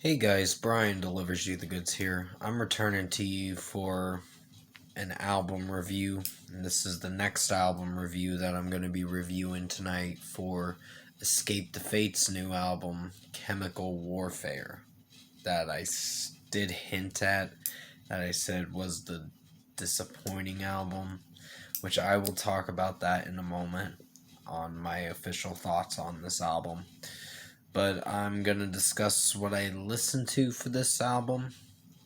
Hey guys, Brian delivers you the goods here. I'm returning to you for an album review, and this is the next album review that I'm going to be reviewing tonight for Escape the Fate's new album, Chemical Warfare, that did hint at, that I said was the disappointing album, which I will talk about that in a moment on my official thoughts on this album. But I'm going to discuss what I listened to for this album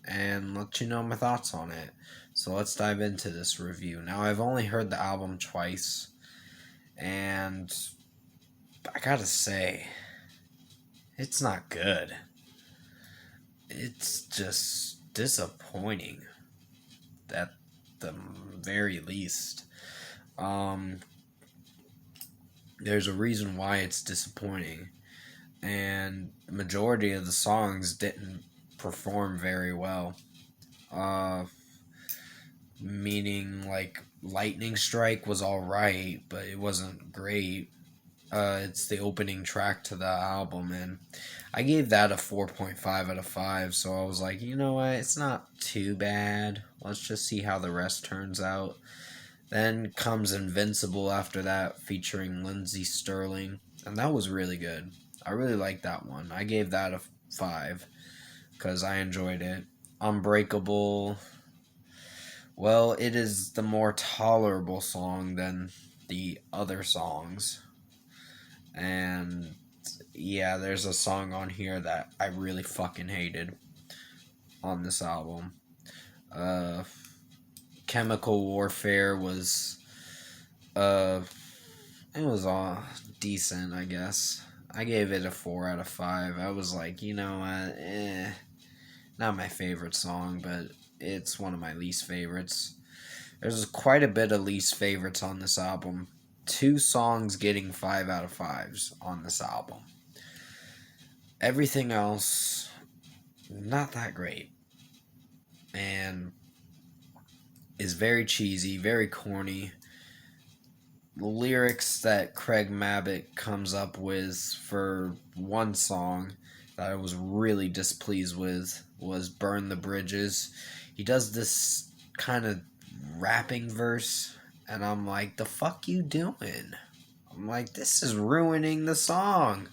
and let you know my thoughts on it. So let's dive into this review. Now, I've only heard the album twice, and I gotta say, it's not good. It's just disappointing at the very least. Um, there's a reason why it's disappointing, and the majority of the songs didn't perform very well. Uh, Meaning like Lightning Strike was alright, but it wasn't great. It's the opening track to the album, and I gave that a 4.5 out of 5. So I was like, you know what? It's not too bad. Let's just see how the rest turns out. Then comes Invincible after that, featuring Lindsey Sterling, and that was really good. I really liked that one. I gave that a 5 because I enjoyed it. Unbreakable, well, it is the more tolerable song than the other songs. And yeah, there's a song on here that I really fucking hated on this album. Uh, Chemical Warfare was, uh, it was decent, I guess. I gave it a 4 out of 5. I was like, you know what, not my favorite song, but it's one of my least favorites. There's quite a bit of least favorites on this album. 2 songs getting 5 out of 5s on this album. Everything else, not that great. And is very cheesy, very corny. The lyrics that Craig Mabbitt comes up with for one song that I was really displeased with was Burn the Bridges. He does this kind of rapping verse, and I'm like, the fuck you doing? I'm like, this is ruining the song.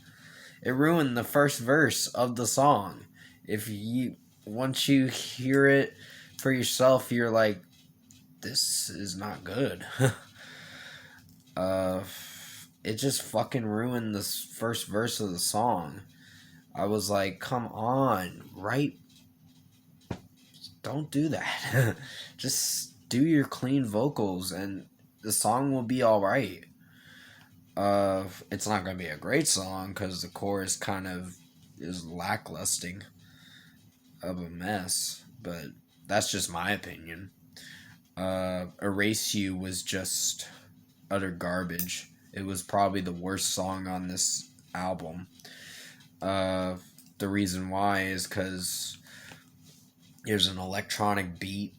It ruined the first verse of the song. If you once you hear it for yourself, you're like, this is not good. uh it just fucking ruined the first verse of the song. I was like, come on, right? Don't do that. Just do your clean vocals and the song will be all right. It's not gonna be a great song because the chorus kind of is lacklusting of a mess, but that's just my opinion. Erase You was just utter garbage. It was probably the worst song on this album. Uh, the reason why is because there's an electronic beat,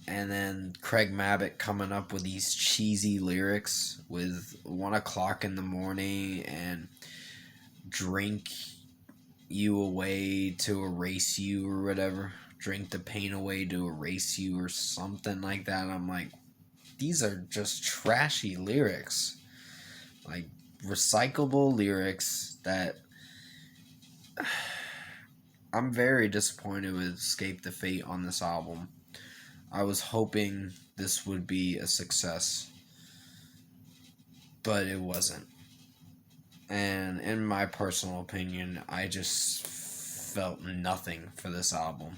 and then Craig Mabbitt coming up with these cheesy lyrics with 1 o'clock in the morning and drink you away to erase you or whatever. Drink the pain away to erase you or something like that. I'm like, these are just trashy lyrics. Like, recyclable lyrics that I'm very disappointed with Escape the Fate on this album. I was hoping this would be a success, but it wasn't. And in my personal opinion, I just felt nothing for this album.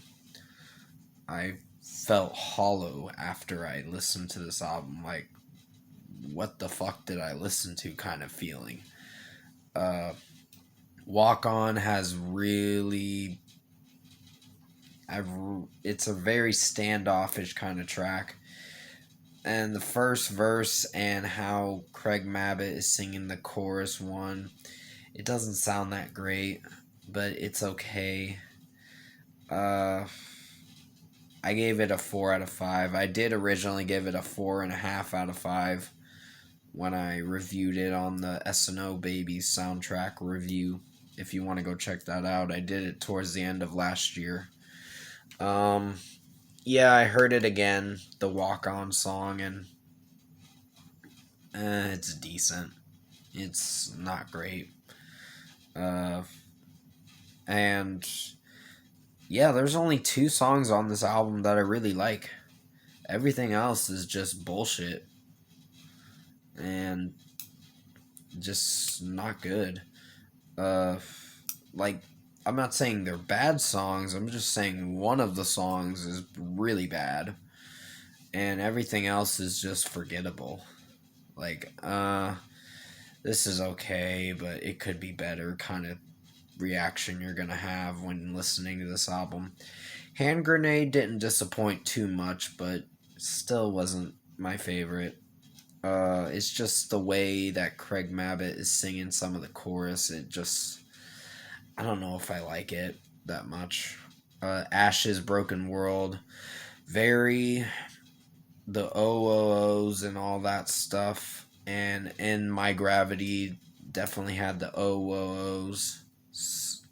I felt hollow after I listened to this album. Like, what the fuck did I listen to kind of feeling. Uh, Walk On has really. It's a very standoffish kind of track. And the first verse and how Craig Mabbitt is singing the chorus one, it doesn't sound that great, but it's okay. Uh, I gave it a 4 out of 5. I did originally give it a 4.5 out of 5 when I reviewed it on the SNO Babies soundtrack review. if you want to go check that out. I did it towards the end of last year. Um, yeah, I heard it again, the Walk On song, and it's decent. It's not great. Uh, and yeah, there's only two songs on this album that I really like. Everything else is just bullshit and just not good. Uh, like, I'm not saying they're bad songs, I'm just saying one of the songs is really bad, and everything else is just forgettable. Like, this is okay, but it could be better kind of reaction you're gonna have when listening to this album. Hand Grenade didn't disappoint too much, but still wasn't my favorite. It's just the way that Craig Mabbitt is singing some of the chorus. It just, I don't know if I like it that much. Ash's Broken World, very the OOOs and all that stuff. And in My Gravity, definitely had the OOOs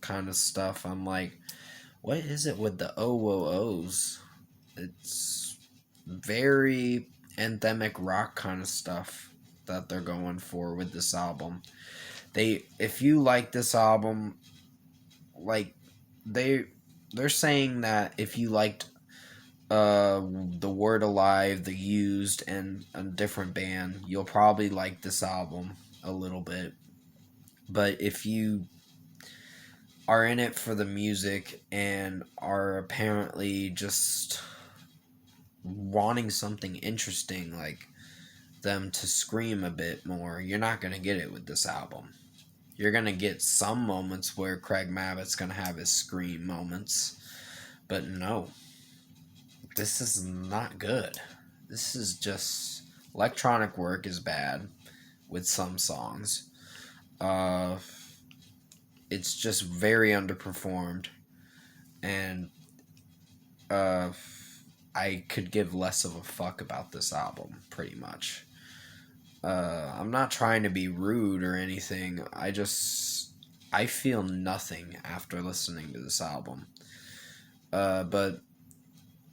kind of stuff. I'm like, what is it with the OOOs? It's very anthemic rock kind of stuff that they're going for with this album. If you like this album, like they they're saying that if you liked the Word Alive, the Used, and a different band, you'll probably like this album a little bit. But if you are in it for the music and are apparently just wanting something interesting, like them to scream a bit more, you're not going to get it with this album. You're going to get some moments where Craig Mabbitt's going to have his scream moments, but no, this is not good. This is just electronic work is bad with some songs. Uh, it's just very underperformed, and uh, I could give less of a fuck about this album, pretty much. I'm not trying to be rude or anything. I feel nothing after listening to this album. But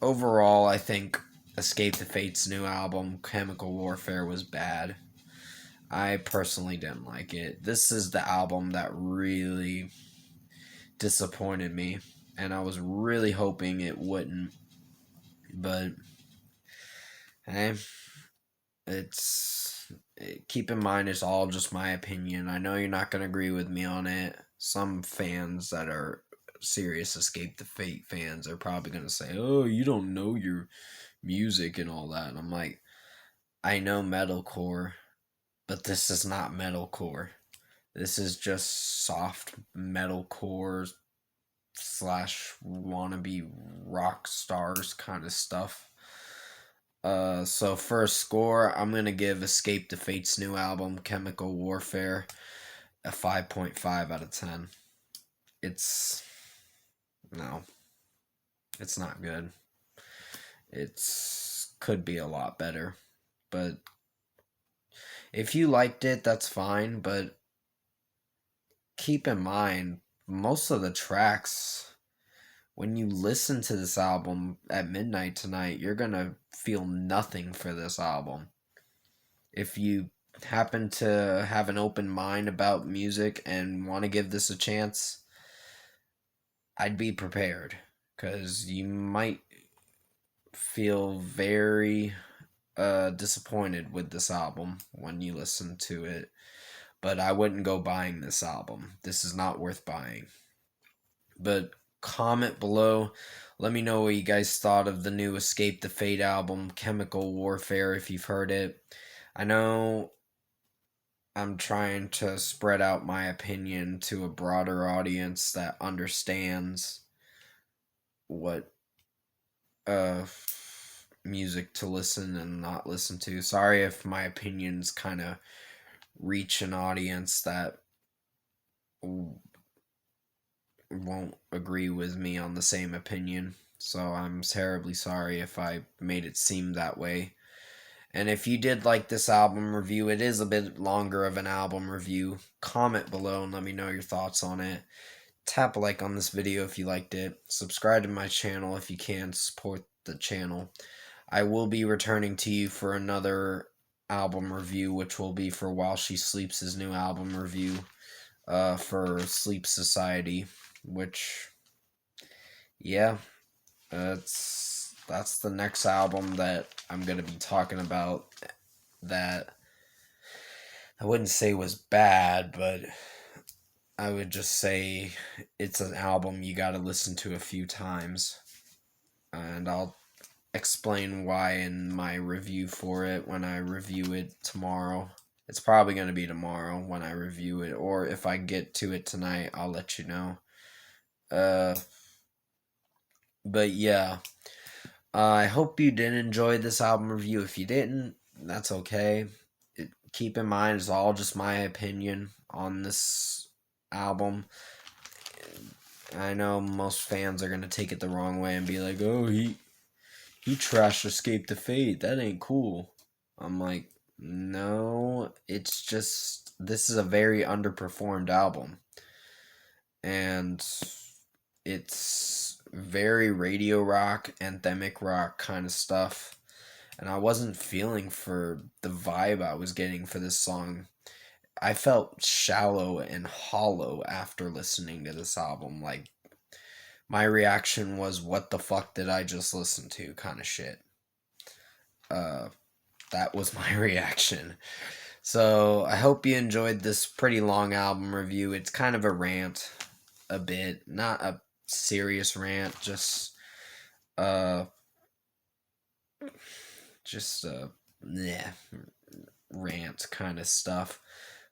overall, I think Escape the Fate's new album, Chemical Warfare, was bad. I personally didn't like it. This is the album that really disappointed me, and I was really hoping it wouldn't. But hey, it's keep in mind it's all just my opinion. I know you're not going to agree with me on it. Some fans that are serious Escape the Fate fans are probably going to say, "Oh, you don't know your music and all that." And I'm like, I know metalcore, but this is not metalcore. This is just soft metalcore slash wannabe rock stars kind of stuff. So for a score, I'm gonna give Escape the Fate's new album, Chemical Warfare, a 5.5 out of 10. It's no, it's not good. It's could be a lot better, but if you liked it, that's fine. But keep in mind, most of the tracks, when you listen to this album at midnight tonight, you're gonna feel nothing for this album. If you happen to have an open mind about music and want to give this a chance, I'd be prepared because you might feel very disappointed with this album when you listen to it. But I wouldn't go buying this album. This is not worth buying. But comment below. Let me know what you guys thought of the new Escape the Fate album, Chemical Warfare, if you've heard it. I know I'm trying to spread out my opinion to a broader audience that understands what uh music to listen and not listen to. Sorry if my opinions kind of reach an audience that won't agree with me on the same opinion. So I'm terribly sorry if I made it seem that way. And if you did like this album review, it is a bit longer of an album review. Comment below and let me know your thoughts on it. Tap a like on this video if you liked it. Subscribe to my channel if you can. Support the channel. I will be returning to you for another album review, which will be for While She Sleeps' his new album review for Sleep Society, which, yeah, that's the next album that I'm going to be talking about that I wouldn't say was bad, but I would just say it's an album you got to listen to a few times. And I'll explain why in my review for it when I review it tomorrow. It's probably going to be tomorrow when I review it, or if I get to it tonight, I'll let you know. But yeah, I hope you did enjoy this album review. If you didn't, that's okay. Keep in mind, it's all just my opinion on this album. I know most fans are going to take it the wrong way and be like, oh, he trashed Escape the Fate. That ain't cool. I'm like, no, it's just, this is a very underperformed album. And it's very radio rock, anthemic rock kind of stuff. And I wasn't feeling for the vibe I was getting for this song. I felt shallow and hollow after listening to this album. Like, my reaction was, what the fuck did I just listen to kind of shit. That was my reaction. So I hope you enjoyed this pretty long album review. It's kind of a rant, a bit, not a serious rant, just yeah, rant kind of stuff.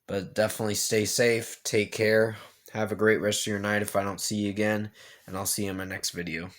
But definitely stay safe, take care, have a great rest of your night if I don't see you again, and I'll see you in my next video.